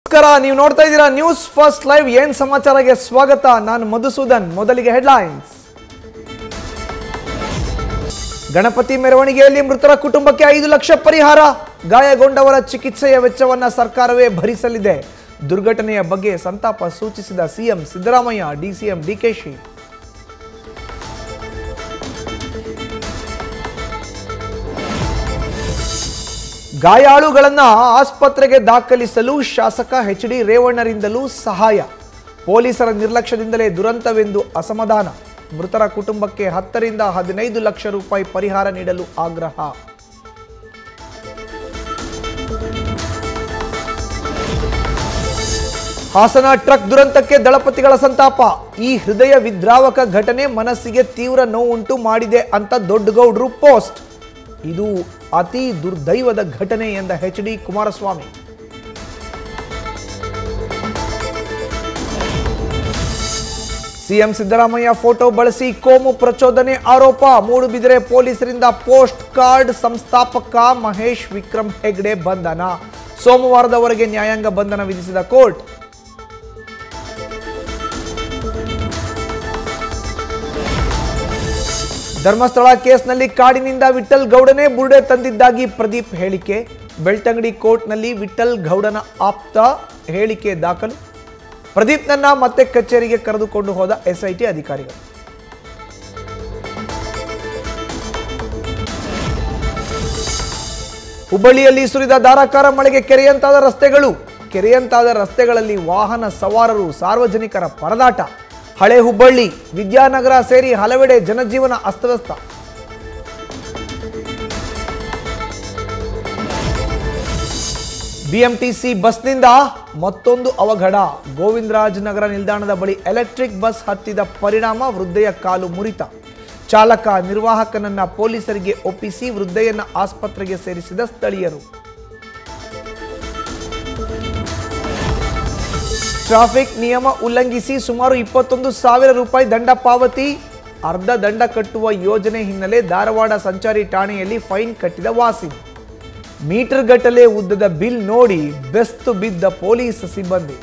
ನಮಸ್ಕಾರ, ನೀವು ನೋಡ್ತಾ ಇದ್ದೀರಾ ನ್ಯೂಸ್ ಫಸ್ಟ್ ಲೈವ್. ಏನ್ ಸಮಾಚಾರಕ್ಕೆ ಸ್ವಾಗತ. ನಾನು ಮಧುಸೂದನ್. ಮೊದಲಿಗೆ ಹೆಡ್ಲೈನ್ಸ್. ಗಣಪತಿ ಮೆರವಣಿಗೆಯಲ್ಲಿ ಮೃತರ ಕುಟುಂಬಕ್ಕೆ 5 ಲಕ್ಷ ಪರಿಹಾರ. ಗಾಯಗೊಂಡವರ ಚಿಕಿತ್ಸೆಯ ವೆಚ್ಚವನ್ನ ಸರ್ಕಾರವೇ ಭರಿಸಲಿದೆ. ದುರ್ಘಟನೆಯ ಬಗ್ಗೆ ಸಂತಾಪ ಸೂಚಿಸಿದ ಸಿಎಂ ಸಿದ್ದರಾಮಯ್ಯ, ಡಿಸಿಎಂ ಡಿಕೆಶಿ. ಗಾಯಾಳುಗಳನ್ನ ಆಸ್ಪತ್ರೆಗೆ ದಾಖಲಿಸಲು ಶಾಸಕ ಎಚ್.ಡಿ. ರೇವಣ್ಣರಿಂದಲೂ ಸಹಾಯ. ಪೊಲೀಸರ ನಿರ್ಲಕ್ಷ್ಯದಿಂದಲೇ ದುರಂತವೆಂದು ಅಸಮಾಧಾನ. ಮೃತರ ಕುಟುಂಬಕ್ಕೆ 10 ರಿಂದ 15 ಲಕ್ಷ ರೂಪಾಯಿ ಪರಿಹಾರ ನೀಡಲು ಆಗ್ರಹ. ಹಾಸನ ಟ್ರಕ್ ದುರಂತಕ್ಕೆ ದಳಪತಿಗಳ ಸಂತಾಪ. ಈ ಹೃದಯ ವಿದ್ರಾವಕ ಘಟನೆ ಮನಸ್ಸಿಗೆ ತೀವ್ರ ನೋವುಂಟು ಮಾಡಿದೆ ಅಂತ ದೊಡ್ಡಗೌಡ್ರು ಪೋಸ್ಟ್. ಇದು ಅತಿ ದುರ್ದೈವದ ಘಟನೆ ಎಂದ H D. Kumaraswamy. CM Siddaramaiah photo ಬಳಸಿ ಕೋಮು ಪ್ರಚೋದನೆ ಆರೋಪ. ಮೂಡುಬಿದಿರೆ ಪೊಲೀಸರಿಂದ ಪೋಸ್ಟ್ ಕಾರ್ಡ್ ಸಂಸ್ಥಾಪಕ ಮಹೇಶ್ ವಿಕ್ರಮ್ ಹೆಗ್ಡೆ ಬಂಧನ. ಸೋಮವಾರದವರೆಗೆ ನ್ಯಾಯಾಂಗ ಬಂಧನ ವಿಧಿಸಿದ ಕೋರ್ಟ್. ಧರ್ಮಸ್ಥಳ ಕೇಸ್ನಲ್ಲಿ ಕಾಡಿನಿಂದ ವಿಠಲ್ ಗೌಡನೇ ಬುರುಡೆ ತಂದಿದ್ದಾಗಿ ಪ್ರದೀಪ್ ಹೇಳಿಕೆ. ಬೆಳ್ತಂಗಡಿ ಕೋರ್ಟ್ನಲ್ಲಿ ವಿಠಲ್ ಗೌಡನ ಆಪ್ತ ಹೇಳಿಕೆ ದಾಖಲು. ಪ್ರದೀಪ್ನನ್ನ ಮತ್ತೆ ಕಚೇರಿಗೆ ಕರೆದುಕೊಂಡು ಹೋದ ಎಸ್ಐಟಿ ಅಧಿಕಾರಿಗಳು. ಹುಬ್ಬಳ್ಳಿಯಲ್ಲಿ ಸುರಿದ ಧಾರಾಕಾರ ಮಳೆಗೆ ಕೆರೆಯಂತಾದ ರಸ್ತೆಗಳಲ್ಲಿ ವಾಹನ ಸವಾರರು, ಸಾರ್ವಜನಿಕರ ಪರದಾಟ. ಹಳೆ ಹುಬ್ಬಳ್ಳಿ, ವಿದ್ಯಾನಗರ ಸೇರಿ ಹಲವೆಡೆ ಜನಜೀವನ ಅಸ್ತವ್ಯಸ್ತ. ಬಿಎಂಟಿಸಿ ಬಸ್ನಿಂದ ಮತ್ತೊಂದು ಅವಘಡ. ಗೋವಿಂದರಾಜ್ ನಗರ ನಿಲ್ದಾಣದ ಬಳಿ ಎಲೆಕ್ಟ್ರಿಕ್ ಬಸ್ ಹತ್ತಿದ ಪರಿಣಾಮ ವೃದ್ಧೆಯ ಕಾಲು ಮುರಿತ. ಚಾಲಕ ನಿರ್ವಾಹಕನನ್ನ ಪೊಲೀಸರಿಗೆ ಒಪ್ಪಿಸಿ ವೃದ್ಧೆಯನ್ನ ಆಸ್ಪತ್ರೆಗೆ ಸೇರಿಸಿದ ಸ್ಥಳೀಯರು. ಟ್ರಾಫಿಕ್ ನಿಯಮ ಉಲ್ಲಂಘಿಸಿ ಸುಮಾರು 21,000 ರೂಪಾಯಿ ದಂಡ ಪಾವತಿ. ಅರ್ಧ ದಂಡ ಕಟ್ಟುವ ಯೋಜನೆ ಹಿನ್ನೆಲೆ ಧಾರವಾಡ ಸಂಚಾರಿ ಠಾಣೆಯಲ್ಲಿ ಫೈನ್ ಕಟ್ಟಿದ ವಾಸಿಂ. ಮೀಟರ್ ಗಟ್ಟಲೆ ಉದ್ದದ ಬಿಲ್ ನೋಡಿ ಬೆಸ್ತು ಬಿದ್ದ ಪೊಲೀಸ್ ಸಿಬ್ಬಂದಿ.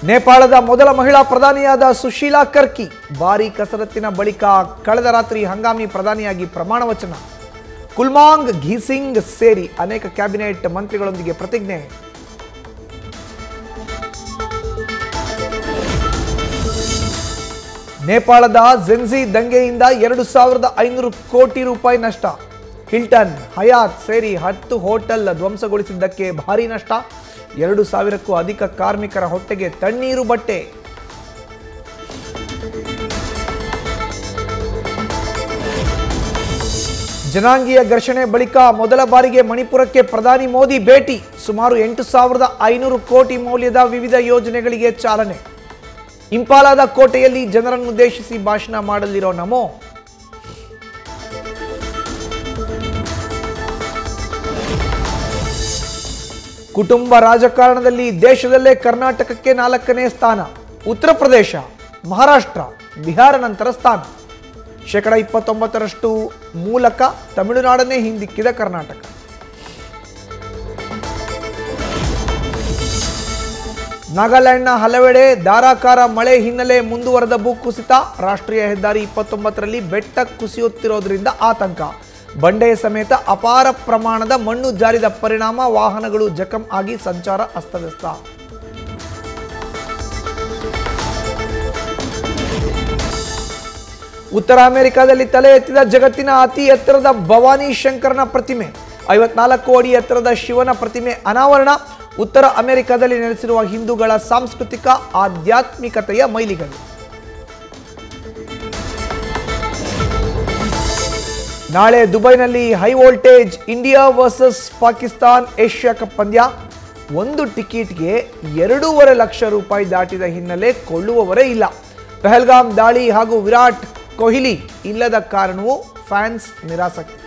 ನೇಪಾಳದ ಮೊದಲ ಮಹಿಳಾ ಪ್ರಧಾನಿಯಾದ ಸುಶೀಲಾ ಕರ್ಕಿ ಭಾರೀ ಕಸರತ್ತಿನ ಬಳಿಕ ಕಳೆದ ರಾತ್ರಿ ಹಂಗಾಮಿ ಪ್ರಧಾನಿಯಾಗಿ ಪ್ರಮಾಣ ವಚನ. ಕುಲ್ಮಾಂಗ್ ಘೀಸಿಂಗ್ ಸೇರಿ ಅನೇಕ ಕ್ಯಾಬಿನೆಟ್ ಮಂತ್ರಿಗಳೊಂದಿಗೆ ಪ್ರತಿಜ್ಞೆ. ನೇಪಾಳದ ಝೆನ್ಸಿ ದಂಗೆಯಿಂದ 2,500 ಕೋಟಿ ರೂಪಾಯಿ ನಷ್ಟ. ಹಿಲ್ಟನ್, ಹಯಾತ್ ಸೇರಿ 10 ಹೋಟೆಲ್ ಧ್ವಂಸಗೊಳಿಸಿದ್ದಕ್ಕೆ ಭಾರೀ ನಷ್ಟ. 2,000ಕ್ಕೂ ಅಧಿಕ ಕಾರ್ಮಿಕರ ಹೊಟ್ಟೆಗೆ ತಣ್ಣೀರು ಬಟ್ಟೆ. ಜನಾಂಗೀಯ ಘರ್ಷಣೆ ಬಳಿಕ ಮೊದಲ ಬಾರಿಗೆ ಮಣಿಪುರಕ್ಕೆ ಪ್ರಧಾನಿ ಮೋದಿ ಭೇಟಿ. ಸುಮಾರು 8,500 ಕೋಟಿ ಮೌಲ್ಯದ ವಿವಿಧ ಯೋಜನೆಗಳಿಗೆ ಚಾಲನೆ. ಇಂಪಾಲದ ಕೋಟೆಯಲ್ಲಿ ಜನರನ್ನುದ್ದೇಶಿಸಿ ಭಾಷಣ ಮಾಡಲಿರೋ ನಮೋ. ಕುಟುಂಬ ರಾಜಕಾರಣದಲ್ಲಿ ದೇಶದಲ್ಲೇ ಕರ್ನಾಟಕಕ್ಕೆ 4ನೇ ಸ್ಥಾನ. ಉತ್ತರ ಪ್ರದೇಶ, ಮಹಾರಾಷ್ಟ್ರ, ಬಿಹಾರ ನಂತರ ಸ್ಥಾನ. 29% ಮೂಲಕ ತಮಿಳುನಾಡನ್ನೇ ಹಿಂದಿಕ್ಕಿದ ಕರ್ನಾಟಕ. ನಾಗಾಲ್ಯಾಂಡ್ನ ಹಲವೆಡೆ ಧಾರಾಕಾರ ಮಳೆ ಹಿನ್ನೆಲೆ ಮುಂದುವರೆದ ಭೂಕುಸಿತ. ರಾಷ್ಟ್ರೀಯ ಹೆದ್ದಾರಿ 29ರಲ್ಲಿ ಬೆಟ್ಟ ಕುಸಿಯುತ್ತಿರೋದ್ರಿಂದ ಆತಂಕ. ಬಂಡೆ ಸಮೇತ ಅಪಾರ ಪ್ರಮಾಣದ ಮಣ್ಣು ಜಾರಿದ ಪರಿಣಾಮ ವಾಹನಗಳು ಜಖಂ ಆಗಿ ಸಂಚಾರ ಅಸ್ತವ್ಯಸ್ತ. ಉತ್ತರ ಅಮೆರಿಕಾದಲ್ಲಿ ತಲೆ ಎತ್ತಿದ ಜಗತ್ತಿನ ಅತಿ ಎತ್ತರದ ಭವಾನಿ ಶಂಕರನ ಪ್ರತಿಮೆ. 54 ಅಡಿ ಎತ್ತರದ ಶಿವನ ಪ್ರತಿಮೆ ಅನಾವರಣ. ಉತ್ತರ ಅಮೆರಿಕಾದಲ್ಲಿ ನೆಲೆಸಿರುವ ಹಿಂದೂಗಳ ಸಾಂಸ್ಕೃತಿಕ ಆಧ್ಯಾತ್ಮಿಕತೆಯ ಮೈಲಿಗಲ್ಲು. ನಾಳೆ ದುಬೈನಲ್ಲಿ high voltage India versus Pakistan Asia cup ಪಂದ್ಯ. ಒಂದು ಟಿಕೆಟ್ಗೆ 2.5 ಲಕ್ಷ ರೂಪಾಯಿ ದಾಟಿದ ಹಿನ್ನೆಲೆ ಕೊಳ್ಳುವವರೇ ಇಲ್ಲ. ಪಹಲ್ಗಾಮ್ ದಾಳಿ ಹಾಗೂ ವಿರಾಟ್ ಕೊಹ್ಲಿ ಇಲ್ಲದ ಕಾರಣವೂ ಫ್ಯಾನ್ಸ್ ನಿರಾಸಕ್ತಿ.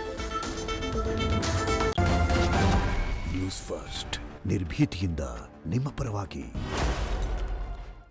ನ್ಯೂಸ್ ಫಸ್ಟ್, ನಿರ್ಭೀತಿಯಿಂದ ನಿಮ್ಮ ಪರವಾಗಿ.